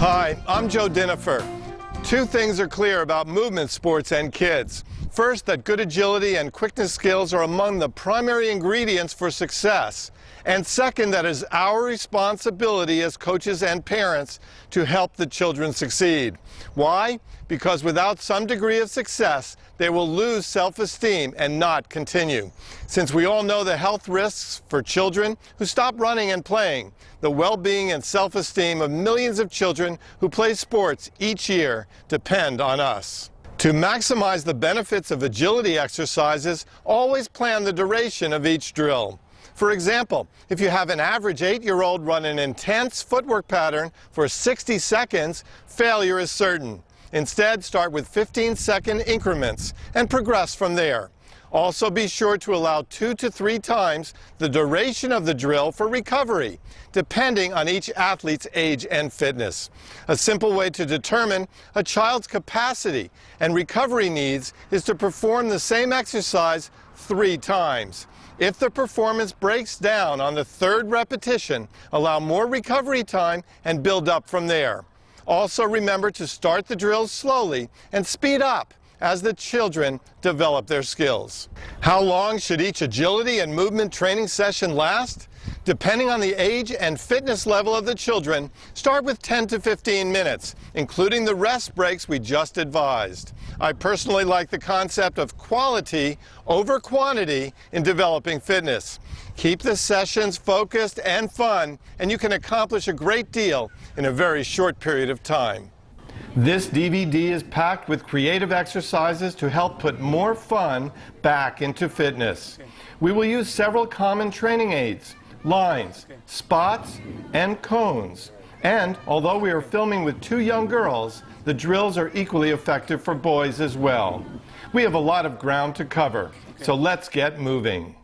Hi, I'm Joe Dinifer. Two things are clear about movement sports and kids. First, that good agility and quickness skills are among the primary ingredients for success. And second, that it is our responsibility as coaches and parents to help the children succeed. Why? Because without some degree of success, they will lose self-esteem and not continue. Since we all know the health risks for children who stop running and playing, the well-being and self-esteem of millions of children who play sports each year depend on us. To maximize the benefits of agility exercises, always plan the duration of each drill. For example, if you have an average 8-year-old run an intense footwork pattern for 60 seconds, failure is certain. Instead, start with 15-second increments and progress from there. Also be sure to allow 2 to 3 times the duration of the drill for recovery, depending on each athlete's age and fitness. A simple way to determine a child's capacity and recovery needs is to perform the same exercise 3 times. If the performance breaks down on the 3rd repetition, allow more recovery time and build up from there. Also remember to start the drills slowly and speed up as the children develop their skills. How long should each agility and movement training session last? Depending on the age and fitness level of the children, start with 10 to 15 minutes, including the rest breaks we just advised. I personally like the concept of quality over quantity in developing fitness. Keep the sessions focused and fun, and you can accomplish a great deal in a very short period of time. This DVD is packed with creative exercises to help put more fun back into fitness. We will use several common training aids, lines, spots, and cones. And although we are filming with 2 young girls, the drills are equally effective for boys as well. We have a lot of ground to cover, so let's get moving.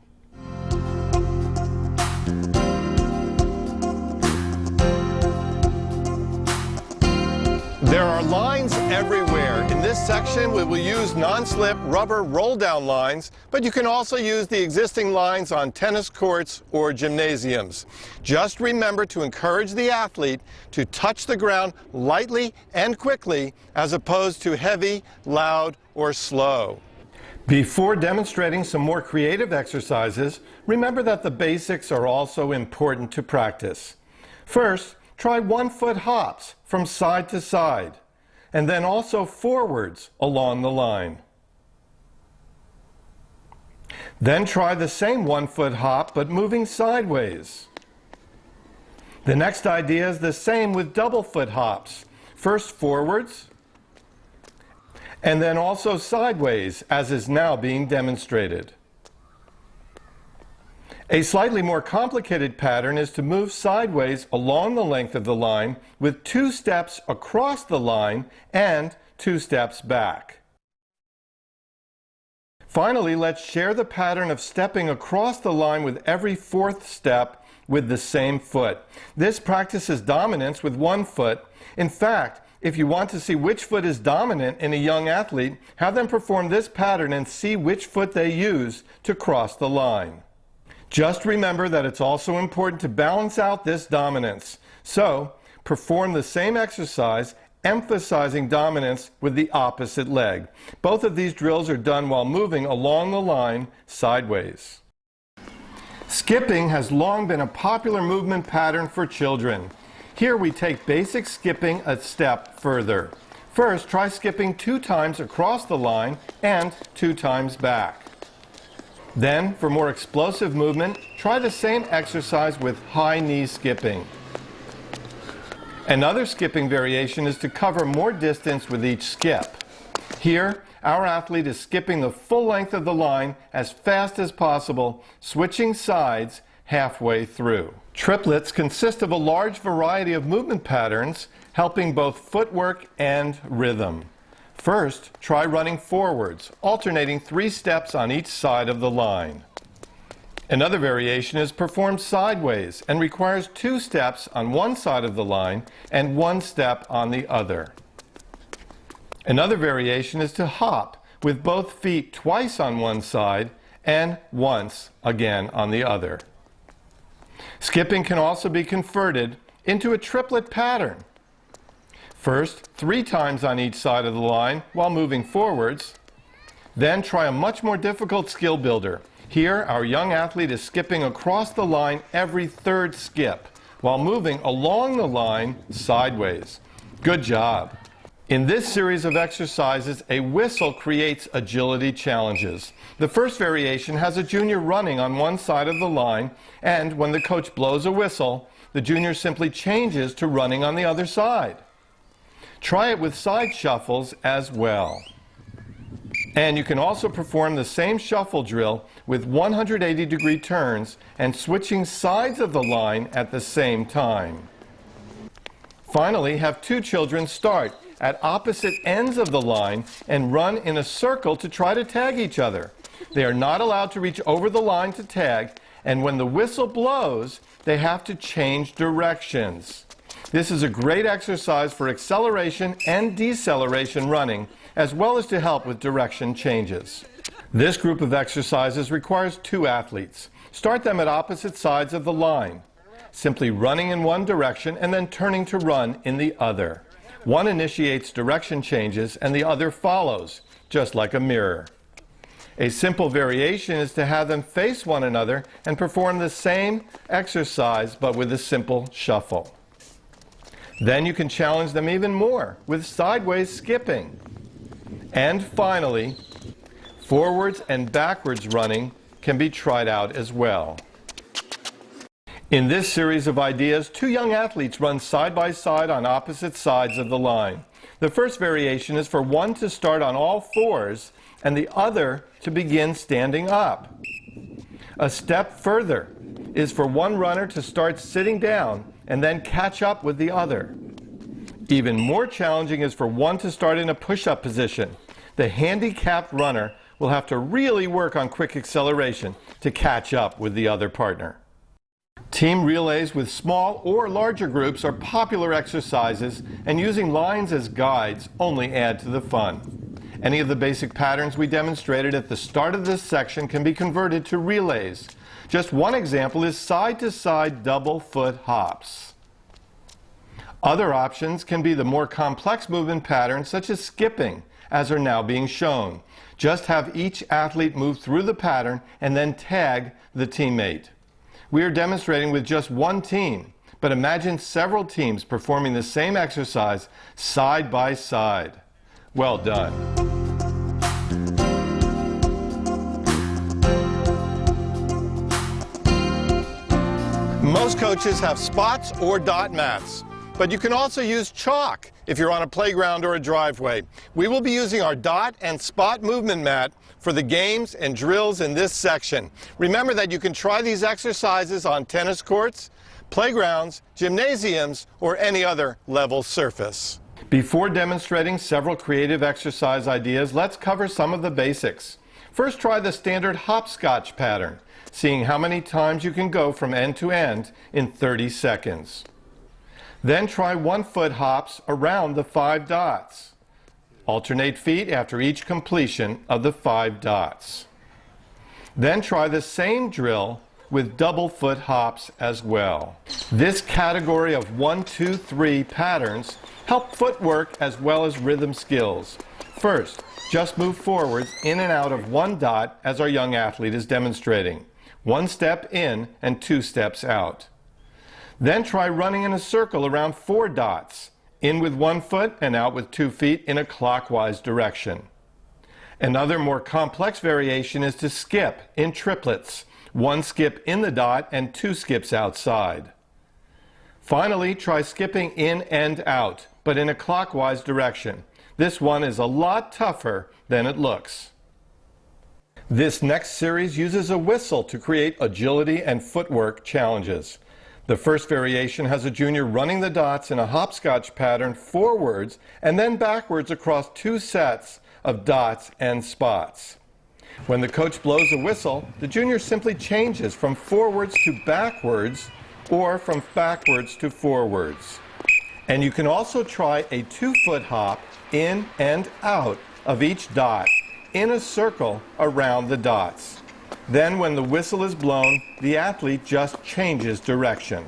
There are lines everywhere. In this section, we will use non-slip rubber roll-down lines, but you can also use the existing lines on tennis courts or gymnasiums. Just remember to encourage the athlete to touch the ground lightly and quickly, as opposed to heavy, loud, or slow. Before demonstrating some more creative exercises, remember that the basics are also important to practice. First, try 1-foot hops from side to side, and then also forwards along the line. Then try the same 1-foot hop, but moving sideways. The next idea is the same with double-foot hops. First forwards, and then also sideways, as is now being demonstrated. A slightly more complicated pattern is to move sideways along the length of the line with 2 steps across the line and 2 steps back. Finally, let's share the pattern of stepping across the line with every 4th step with the same foot. This practices dominance with 1 foot. In fact, if you want to see which foot is dominant in a young athlete, have them perform this pattern and see which foot they use to cross the line. Just remember that it's also important to balance out this dominance. So, perform the same exercise, emphasizing dominance with the opposite leg. Both of these drills are done while moving along the line sideways. Skipping has long been a popular movement pattern for children. Here we take basic skipping a step further. First, try skipping 2 times across the line and 2 times back. Then, for more explosive movement, try the same exercise with high knee skipping. Another skipping variation is to cover more distance with each skip. Here, our athlete is skipping the full length of the line as fast as possible, switching sides halfway through. Triplets consist of a large variety of movement patterns, helping both footwork and rhythm. First, try running forwards, alternating 3 steps on each side of the line. Another variation is performed sideways and requires 2 steps on one side of the line and 1 step on the other. Another variation is to hop with both feet twice on one side and once again on the other. Skipping can also be converted into a triplet pattern. First, 3 times on each side of the line while moving forwards. Then try a much more difficult skill builder. Here, our young athlete is skipping across the line every 3rd skip while moving along the line sideways. Good job. In this series of exercises, a whistle creates agility challenges. The first variation has a junior running on one side of the line, and when the coach blows a whistle, the junior simply changes to running on the other side. Try it with side shuffles as well. And you can also perform the same shuffle drill with 180-degree turns and switching sides of the line at the same time. Finally, have 2 children start at opposite ends of the line and run in a circle to try to tag each other. They are not allowed to reach over the line to tag, and when the whistle blows, they have to change directions. This is a great exercise for acceleration and deceleration running, as well as to help with direction changes. This group of exercises requires 2 athletes. Start them at opposite sides of the line, simply running in one direction and then turning to run in the other. One initiates direction changes and the other follows, just like a mirror. A simple variation is to have them face one another and perform the same exercise but with a simple shuffle. Then you can challenge them even more with sideways skipping. And finally, forwards and backwards running can be tried out as well. In this series of ideas, 2 young athletes run side by side on opposite sides of the line. The first variation is for one to start on all 4s and the other to begin standing up. A step further is for one runner to start sitting down and then catch up with the other. Even more challenging is for one to start in a push-up position. The handicapped runner will have to really work on quick acceleration to catch up with the other partner. Team relays with small or larger groups are popular exercises, and using lines as guides only add to the fun. Any of the basic patterns we demonstrated at the start of this section can be converted to relays. Just one example is side-to-side double foot hops. Other options can be the more complex movement patterns such as skipping, as are now being shown. Just have each athlete move through the pattern and then tag the teammate. We are demonstrating with just one team, but imagine several teams performing the same exercise side by side. Well done. Most coaches have spots or dot mats, but you can also use chalk if you're on a playground or a driveway. We will be using our dot and spot movement mat for the games and drills in this section. Remember that you can try these exercises on tennis courts, playgrounds, gymnasiums, or any other level surface. Before demonstrating several creative exercise ideas, let's cover some of the basics. First, try the standard hopscotch pattern, seeing how many times you can go from end to end in 30 seconds. Then try 1-foot hops around the 5 dots. Alternate feet after each completion of the 5 dots. Then try the same drill with double foot hops as well. This category of 1, 2, 3 patterns help footwork as well as rhythm skills. First, just move forwards in and out of 1 dot as our young athlete is demonstrating. 1 step in and 2 steps out. Then try running in a circle around 4 dots, in with 1 foot and out with 2 feet in a clockwise direction. Another more complex variation is to skip in triplets, 1 skip in the dot and 2 skips outside. Finally, try skipping in and out, but in a clockwise direction. This one is a lot tougher than it looks. This next series uses a whistle to create agility and footwork challenges. The first variation has a junior running the dots in a hopscotch pattern forwards and then backwards across 2 sets of dots and spots. When the coach blows a whistle, the junior simply changes from forwards to backwards or from backwards to forwards. And you can also try a 2-foot hop in and out of each dot in a circle around the dots. Then when the whistle is blown, the athlete just changes direction.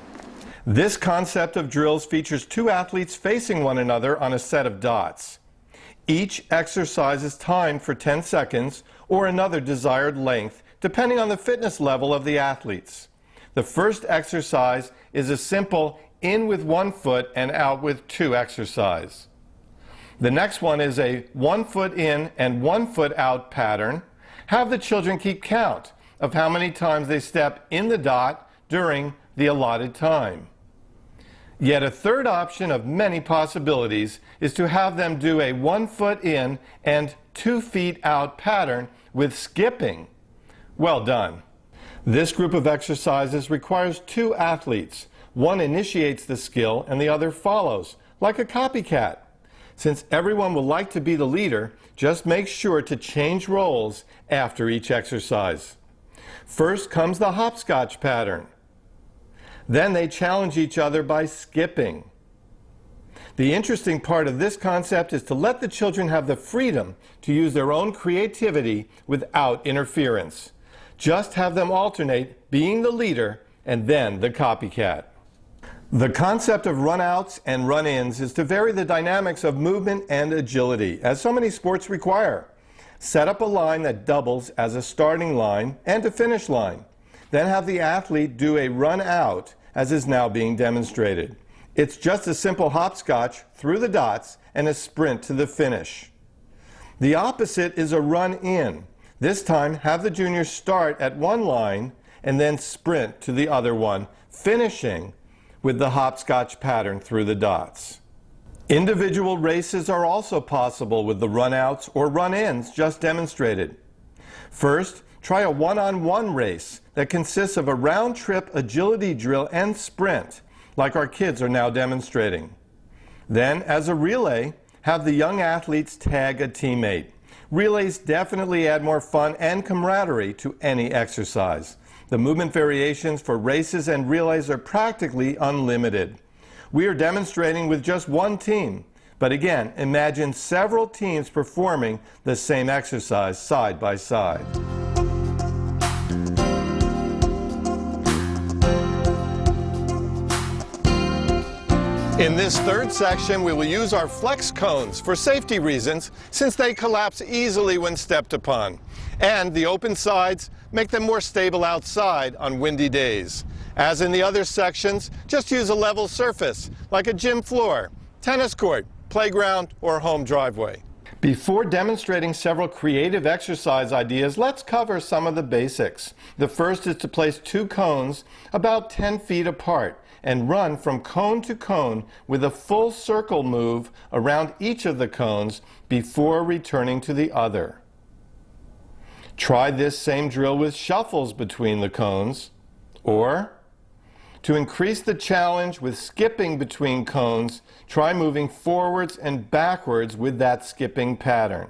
This concept of drills features two athletes facing one another on a set of dots. Each exercise is timed for 10 seconds or another desired length, depending on the fitness level of the athletes. The first exercise is a simple in with 1 foot and out with 2 exercise. The next one is a 1 foot in and 1 foot out pattern. Have the children keep count of how many times they step in the dot during the allotted time. Yet a third option of many possibilities is to have them do a 1 foot in and 2 feet out pattern with skipping. Well done. This group of exercises requires 2 athletes. One initiates the skill and the other follows, like a copycat. Since everyone will like to be the leader, just make sure to change roles after each exercise. First comes the hopscotch pattern. Then they challenge each other by skipping. The interesting part of this concept is to let the children have the freedom to use their own creativity without interference. Just have them alternate being the leader and then the copycat. The concept of run-outs and run-ins is to vary the dynamics of movement and agility, as so many sports require. Set up a line that doubles as a starting line and a finish line. Then have the athlete do a run-out, as is now being demonstrated. It's just a simple hopscotch through the dots and a sprint to the finish. The opposite is a run-in. This time, have the juniors start at one line and then sprint to the other one, finishing with the hopscotch pattern through the dots. Individual races are also possible with the run-outs or run-ins just demonstrated. First, try a one-on-one race that consists of a round-trip agility drill and sprint, like our kids are now demonstrating. Then, as a relay, have the young athletes tag a teammate. Relays definitely add more fun and camaraderie to any exercise. The movement variations for races and relays are practically unlimited. We are demonstrating with just one team, but again, imagine several teams performing the same exercise side by side. In this third section, we will use our flex cones for safety reasons, since they collapse easily when stepped upon. And the open sides make them more stable outside on windy days. As in the other sections, just use a level surface, like a gym floor, tennis court, playground, or home driveway. Before demonstrating several creative exercise ideas, let's cover some of the basics. The first is to place 2 cones about 10 feet apart and run from cone to cone with a full circle move around each of the cones before returning to the other. Try this same drill with shuffles between the cones, or to increase the challenge with skipping between cones, try moving forwards and backwards with that skipping pattern.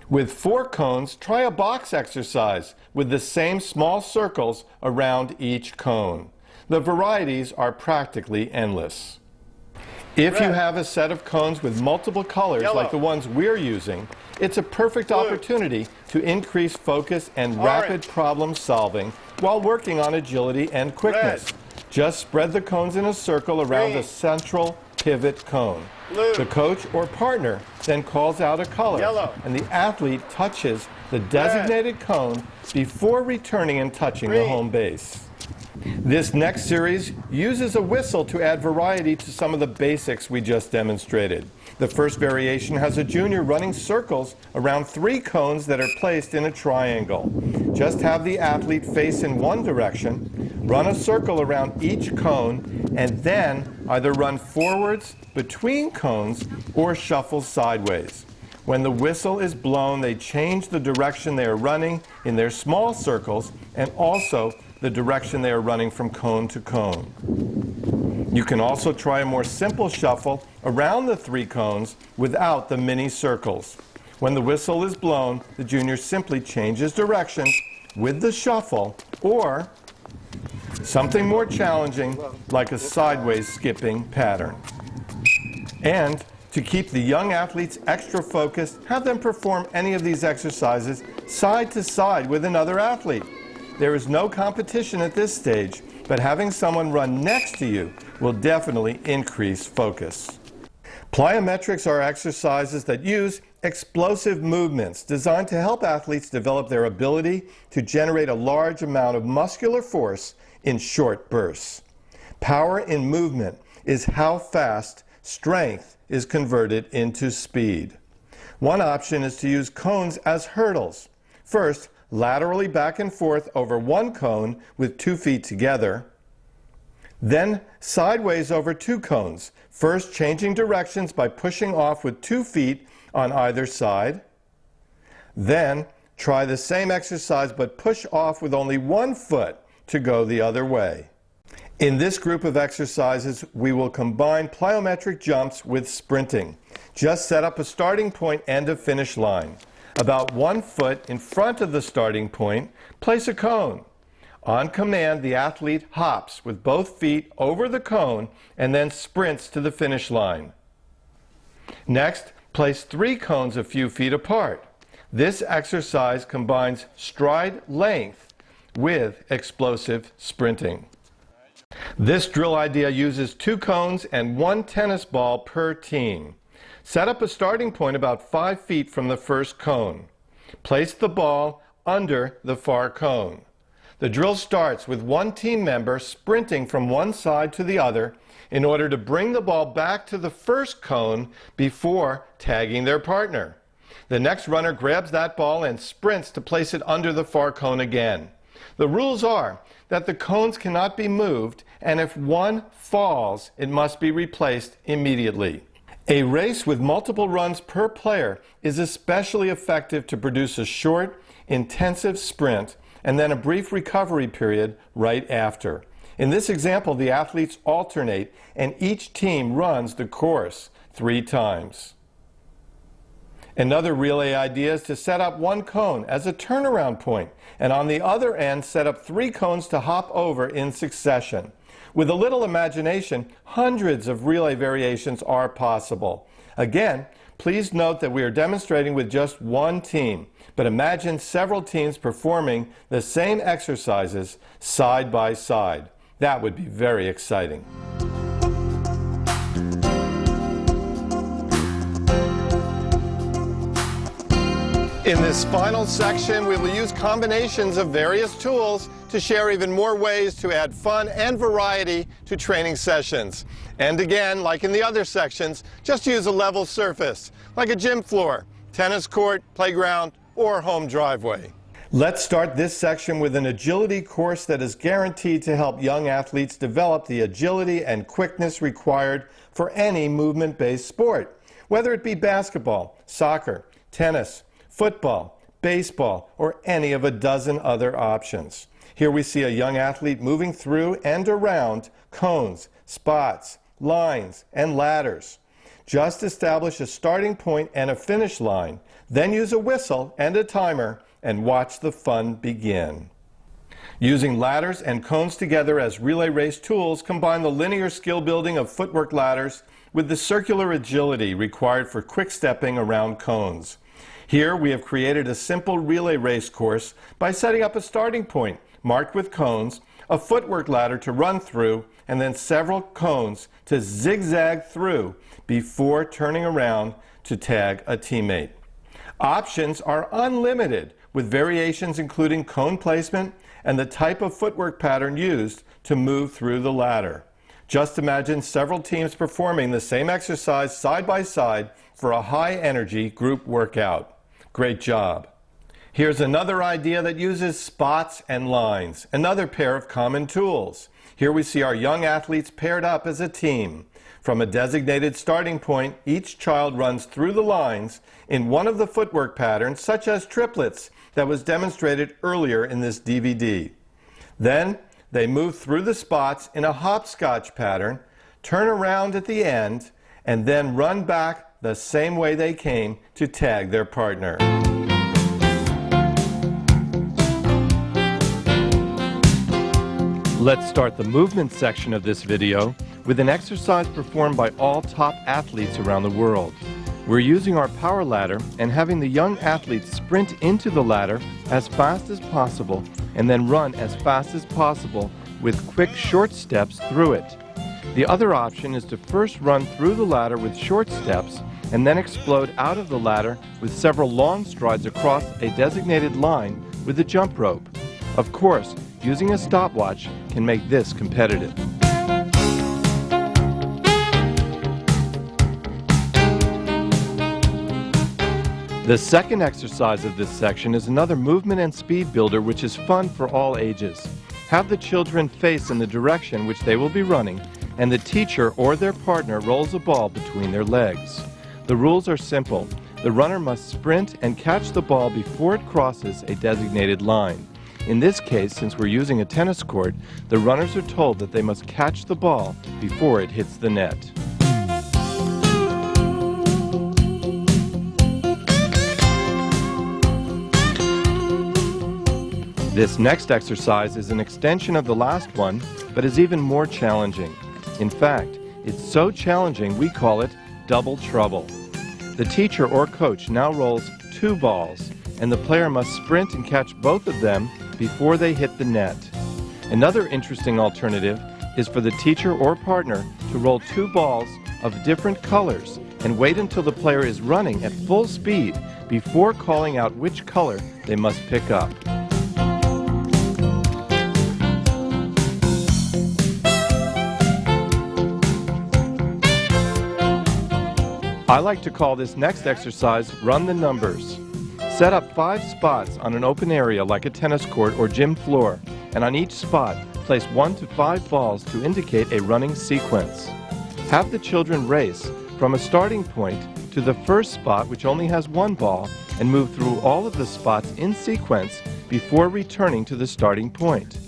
With 4 cones, try a box exercise with the same small circles around each cone. The varieties are practically endless. If you have a set of cones with multiple colors like the ones we're using, it's a perfect opportunity to increase focus and rapid problem solving while working on agility and quickness. Just spread the cones in a circle around the central pivot cone. The coach or partner then calls out a color, and the athlete touches the designated cone before returning and touching the home base. This next series uses a whistle to add variety to some of the basics we just demonstrated. The first variation has a junior running circles around 3 cones that are placed in a triangle. Just have the athlete face in one direction, run a circle around each cone, and then either run forwards between cones or shuffle sideways. When the whistle is blown, they change the direction they are running in their small circles and also the direction they are running from cone to cone. You can also try a more simple shuffle around the 3 cones without the mini circles. When the whistle is blown, the junior simply changes direction with the shuffle, or something more challenging like a sideways skipping pattern. And to keep the young athletes extra focused, have them perform any of these exercises side to side with another athlete. There is no competition at this stage. but having someone run next to you will definitely increase focus. Plyometrics are exercises that use explosive movements designed to help athletes develop their ability to generate a large amount of muscular force in short bursts. Power in movement is how fast strength is converted into speed. One option is to use cones as hurdles. First, laterally back and forth over one cone with 2 feet together. Then sideways over 2 cones, first changing directions by pushing off with 2 feet on either side. Then try the same exercise but push off with only 1 foot to go the other way. In this group of exercises, we will combine plyometric jumps with sprinting. Just set up a starting point and a finish line. About 1 foot in front of the starting point, place a cone. On command, the athlete hops with both feet over the cone and then sprints to the finish line. Next, place 3 cones a few feet apart. This exercise combines stride length with explosive sprinting. This drill idea uses 2 cones and 1 tennis ball per team. Set up a starting point about 5 feet from the first cone. Place the ball under the far cone. The drill starts with one team member sprinting from one side to the other in order to bring the ball back to the first cone before tagging their partner. The next runner grabs that ball and sprints to place it under the far cone again. The rules are that the cones cannot be moved, and if one falls, it must be replaced immediately. A race with multiple runs per player is especially effective to produce a short, intensive sprint and then a brief recovery period right after. In this example, the athletes alternate and each team runs the course 3 times. Another relay idea is to set up 1 cone as a turnaround point, and on the other end set up 3 cones to hop over in succession. With a little imagination, hundreds of relay variations are possible. Again, please note that we are demonstrating with just 1 team, but imagine several teams performing the same exercises side by side. That would be very exciting. In this final section, we will use combinations of various tools to share even more ways to add fun and variety to training sessions. And again, like in the other sections, just use a level surface, like a gym floor, tennis court, playground, or home driveway. Let's start this section with an agility course that is guaranteed to help young athletes develop the agility and quickness required for any movement-based sport, whether it be basketball, soccer, tennis, football, baseball, or any of a dozen other options. Here we see a young athlete moving through and around cones, spots, lines, and ladders. Just establish a starting point and a finish line, then use a whistle and a timer and watch the fun begin. Using ladders and cones together as relay race tools, combine the linear skill building of footwork ladders with the circular agility required for quick stepping around cones. Here we have created a simple relay race course by setting up a starting point marked with cones, a footwork ladder to run through, and then several cones to zigzag through before turning around to tag a teammate. Options are unlimited, with variations including cone placement and the type of footwork pattern used to move through the ladder. Just imagine several teams performing the same exercise side by side for a high-energy group workout. Great job. Here's another idea that uses spots and lines, another pair of common tools. Here we see our young athletes paired up as a team. From a designated starting point, each child runs through the lines in one of the footwork patterns, such as triplets, that was demonstrated earlier in this DVD. Then they move through the spots in a hopscotch pattern, turn around at the end, and then run back the same way they came to tag their partner. Let's start the movement section of this video with an exercise performed by all top athletes around the world. We're using our power ladder and having the young athletes sprint into the ladder as fast as possible and then run as fast as possible with quick short steps through it. The other option is to first run through the ladder with short steps and then explode out of the ladder with several long strides across a designated line with a jump rope. Of course, using a stopwatch can make this competitive. The second exercise of this section is another movement and speed builder which is fun for all ages. Have the children face in the direction which they will be running, and the teacher or their partner rolls a ball between their legs. The rules are simple. The runner must sprint and catch the ball before it crosses a designated line. In this case, since we're using a tennis court, the runners are told that they must catch the ball before it hits the net. This next exercise is an extension of the last one, but is even more challenging. In fact, it's so challenging we call it double trouble. The teacher or coach now rolls 2 balls, and the player must sprint and catch both of them before they hit the net. Another interesting alternative is for the teacher or partner to roll 2 balls of different colors and wait until the player is running at full speed before calling out which color they must pick up. I like to call this next exercise Run the Numbers. Set up 5 spots on an open area like a tennis court or gym floor, and on each spot, place 1 to 5 balls to indicate a running sequence. Have the children race from a starting point to the first spot, which only has 1 ball, and move through all of the spots in sequence before returning to the starting point.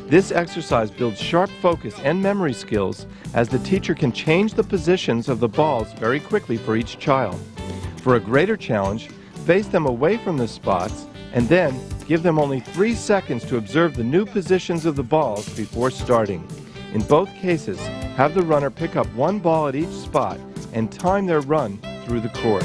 This exercise builds sharp focus and memory skills, as the teacher can change the positions of the balls very quickly for each child. For a greater challenge, face them away from the spots and then give them only 3 seconds to observe the new positions of the balls before starting. In both cases, have the runner pick up 1 ball at each spot and time their run through the course.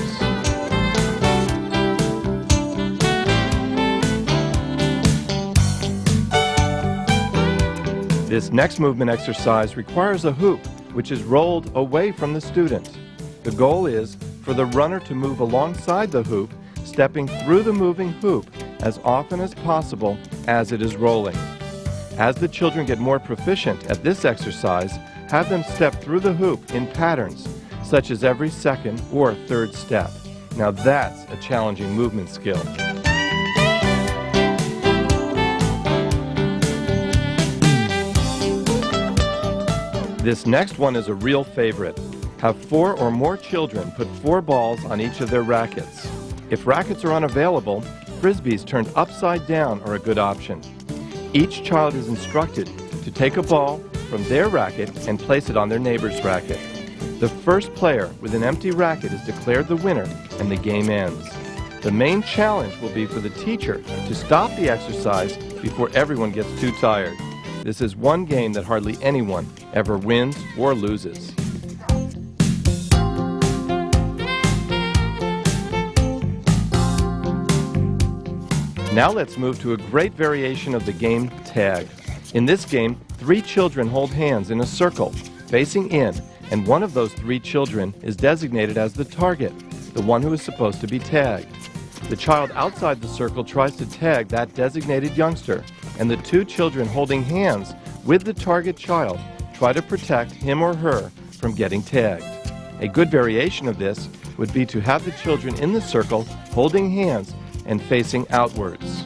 This next movement exercise requires a hoop, which is rolled away from the student. The goal is for the runner to move alongside the hoop, stepping through the moving hoop as often as possible as it is rolling. As the children get more proficient at this exercise, have them step through the hoop in patterns, such as every second or third step. Now that's a challenging movement skill. This next one is a real favorite. Have 4 or more children put 4 balls on each of their rackets. If rackets are unavailable, frisbees turned upside down are a good option. Each child is instructed to take a ball from their racket and place it on their neighbor's racket. The first player with an empty racket is declared the winner and the game ends. The main challenge will be for the teacher to stop the exercise before everyone gets too tired. This is one game that hardly anyone ever wins or loses. Now let's move to a great variation of the game tag. In this game, 3 children hold hands in a circle, facing in, and one of those 3 children is designated as the target, the one who is supposed to be tagged. The child outside the circle tries to tag that designated youngster, and the 2 children holding hands with the target child try to protect him or her from getting tagged. A good variation of this would be to have the children in the circle holding hands and facing outwards.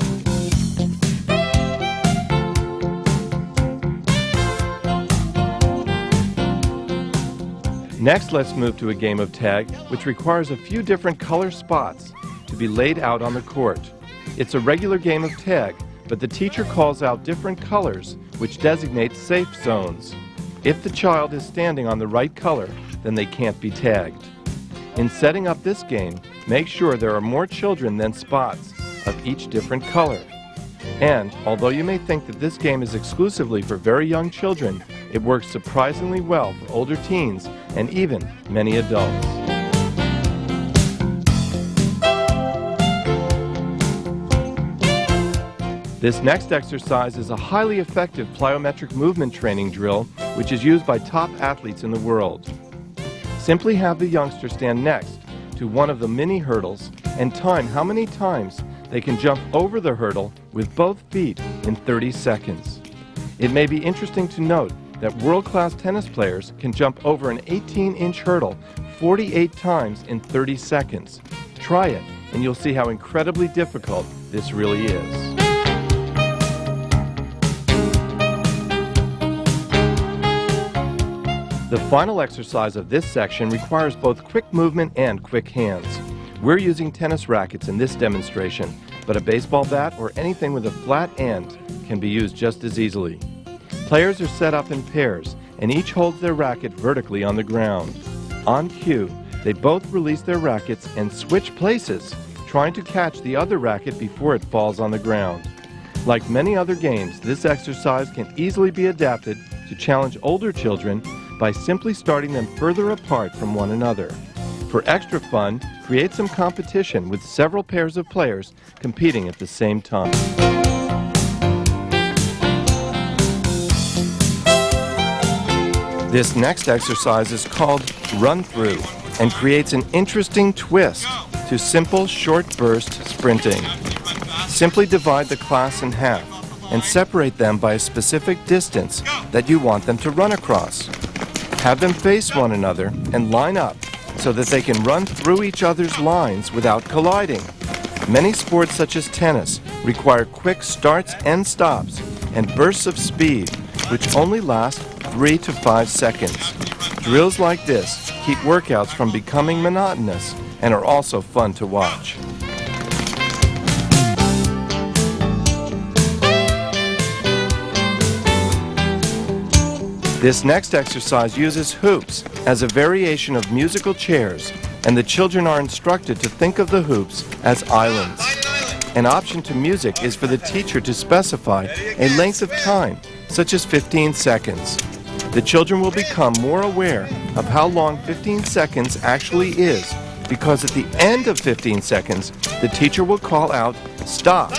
Next, let's move to a game of tag, which requires a few different color spots to be laid out on the court. It's a regular game of tag, but the teacher calls out different colors which designate safe zones. If the child is standing on the right color, then they can't be tagged. In setting up this game, make sure there are more children than spots of each different color. And although you may think that this game is exclusively for very young children, it works surprisingly well for older teens and even many adults. This next exercise is a highly effective plyometric movement training drill which is used by top athletes in the world. Simply have the youngster stand next to one of the mini hurdles and time how many times they can jump over the hurdle with both feet in 30 seconds. It may be interesting to note that world-class tennis players can jump over an 18-inch hurdle 48 times in 30 seconds. Try it, and you'll see how incredibly difficult this really is. The final exercise of this section requires both quick movement and quick hands. We're using tennis rackets in this demonstration, but a baseball bat or anything with a flat end can be used just as easily. Players are set up in pairs, and each holds their racket vertically on the ground. On cue, they both release their rackets and switch places, trying to catch the other racket before it falls on the ground. Like many other games, this exercise can easily be adapted to challenge older children by simply starting them further apart from one another. For extra fun, create some competition with several pairs of players competing at the same time. This next exercise is called Run Through and creates an interesting twist to simple short burst sprinting. Simply divide the class in half and separate them by a specific distance that you want them to run across. Have them face one another and line up so that they can run through each other's lines without colliding. Many sports such as tennis require quick starts and stops and bursts of speed which only last 3 to 5 seconds. Drills like this keep workouts from becoming monotonous and are also fun to watch. This next exercise uses hoops as a variation of musical chairs, and the children are instructed to think of the hoops as islands. An option to music is for the teacher to specify a length of time, such as 15 seconds. The children will become more aware of how long 15 seconds actually is, because at the end of 15 seconds, the teacher will call out, "Stop!"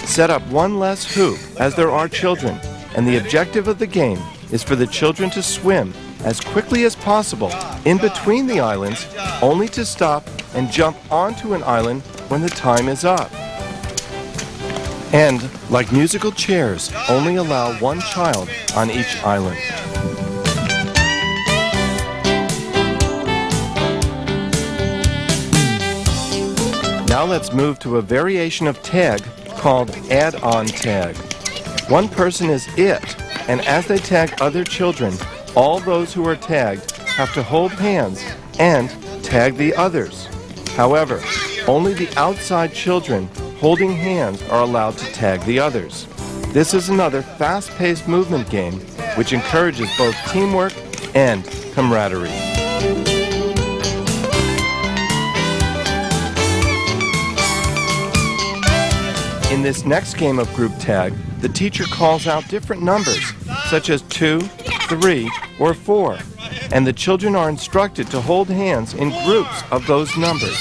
Set up one less hoop as there are children, and the objective of the game is for the children to swim as quickly as possible in between the islands, only to stop and jump onto an island when the time is up. And, like musical chairs, only allow one child on each island. Now let's move to a variation of tag called add-on tag. One person is it, and as they tag other children, all those who are tagged have to hold hands and tag the others. However, only the outside children holding hands are allowed to tag the others. This is another fast-paced movement game which encourages both teamwork and camaraderie. In this next game of group tag, the teacher calls out different numbers, such as 2, 3, or 4, and the children are instructed to hold hands in groups of those numbers.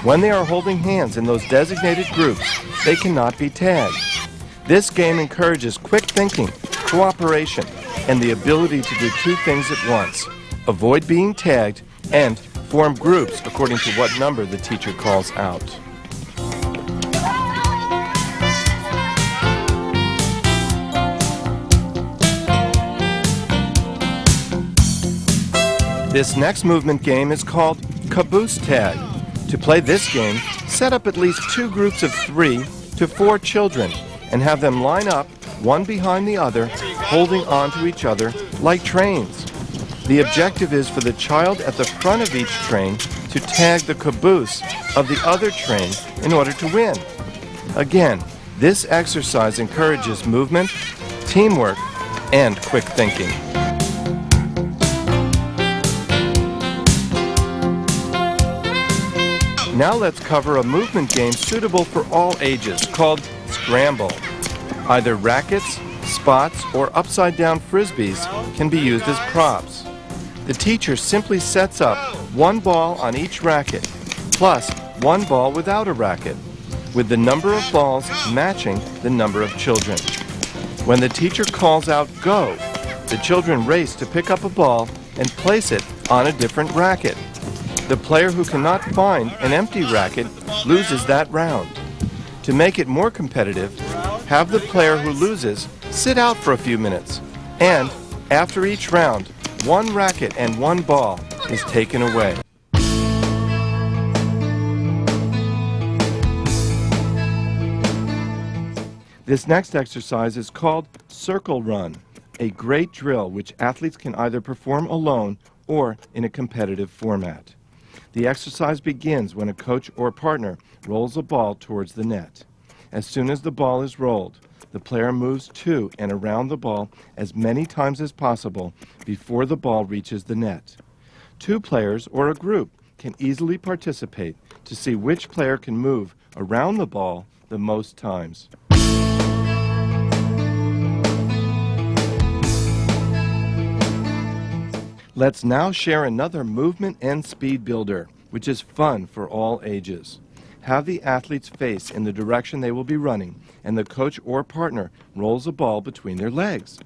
When they are holding hands in those designated groups, they cannot be tagged. This game encourages quick thinking, cooperation, and the ability to do two things at once: avoid being tagged and form groups according to what number the teacher calls out. This next movement game is called Caboose Tag. To play this game, set up at least 2 groups of 3 to 4 children and have them line up, one behind the other, holding on to each other like trains. The objective is for the child at the front of each train to tag the caboose of the other train in order to win. Again, this exercise encourages movement, teamwork, and quick thinking. Now let's cover a movement game suitable for all ages called Scramble. Either rackets, spots, or upside-down frisbees can be used as props. The teacher simply sets up one ball on each racket, plus one ball without a racket. with the number of balls matching the number of children. When the teacher calls out "Go!", the children race to pick up a ball and place it on a different racket. The player who cannot find an empty racket loses that round. To make it more competitive, have the player who loses sit out for a few minutes, and after each round, one racket and one ball is taken away. This next exercise is called Circle Run, a great drill which athletes can either perform alone or in a competitive format. The exercise begins when a coach or partner rolls a ball towards the net. As soon as the ball is rolled, the player moves to and around the ball as many times as possible before the ball reaches the net. Two players or a group can easily participate to see which player can move around the ball the most times. Let's now share another movement and speed builder, which is fun for all ages. Have the athlete's face in the direction they will be running, and the coach or partner rolls a ball between their legs.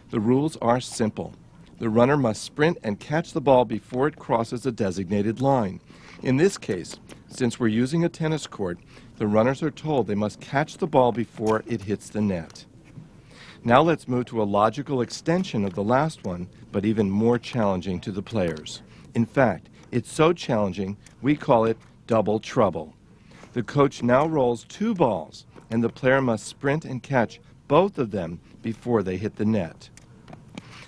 The rules are simple. The runner must sprint and catch the ball before it crosses a designated line. In this case, since we're using a tennis court, the runners are told they must catch the ball before it hits the net. Now let's move to a logical extension of the last one, but even more challenging to the players. In fact, it's so challenging, we call it double trouble. The coach now rolls two balls, and the player must sprint and catch both of them before they hit the net.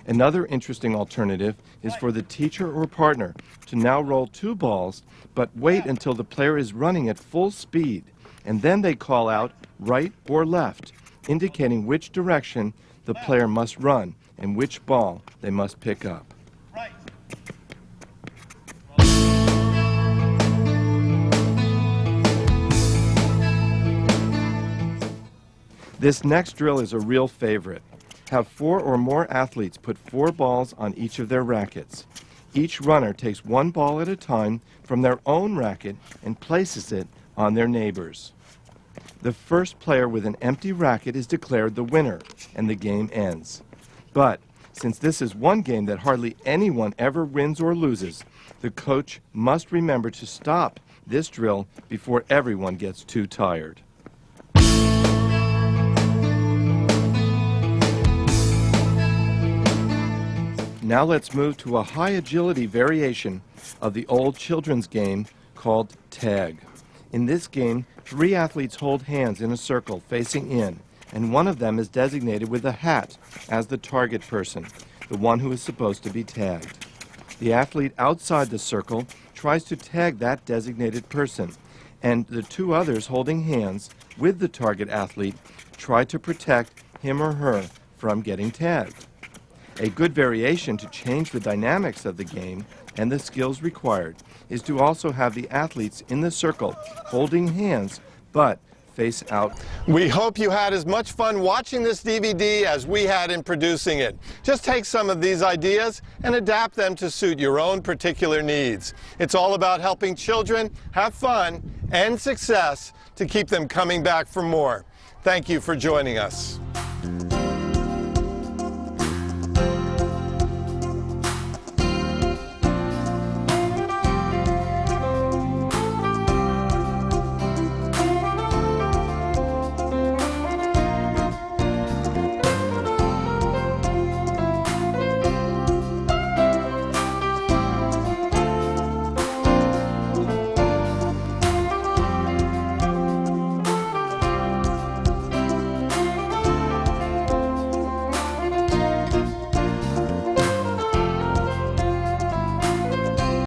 Another interesting alternative is for the teacher or partner to now roll two balls, but wait until the player is running at full speed, and then they call out right or left, indicating which direction the player must run and which ball they must pick up. This next drill is a real favorite. Have 4 or more athletes put 4 balls on each of their rackets. Each runner takes one ball at a time from their own racket and places it on their neighbor's. The first player with an empty racket is declared the winner, and the game ends. But since this is one game that hardly anyone ever wins or loses, the coach must remember to stop this drill before everyone gets too tired. Now let's move to a high agility variation of the old children's game called tag. In this game, 3 athletes hold hands in a circle facing in, and one of them is designated with a hat as the target person, the one who is supposed to be tagged. The athlete outside the circle tries to tag that designated person, and the 2 others holding hands with the target athlete try to protect him or her from getting tagged. A good variation to change the dynamics of the game and the skills required is to also have the athletes in the circle holding hands but face out. We hope you had as much fun watching this DVD as we had in producing it. Just take some of these ideas and adapt them to suit your own particular needs. It's all about helping children have fun and success to keep them coming back for more. Thank you for joining us.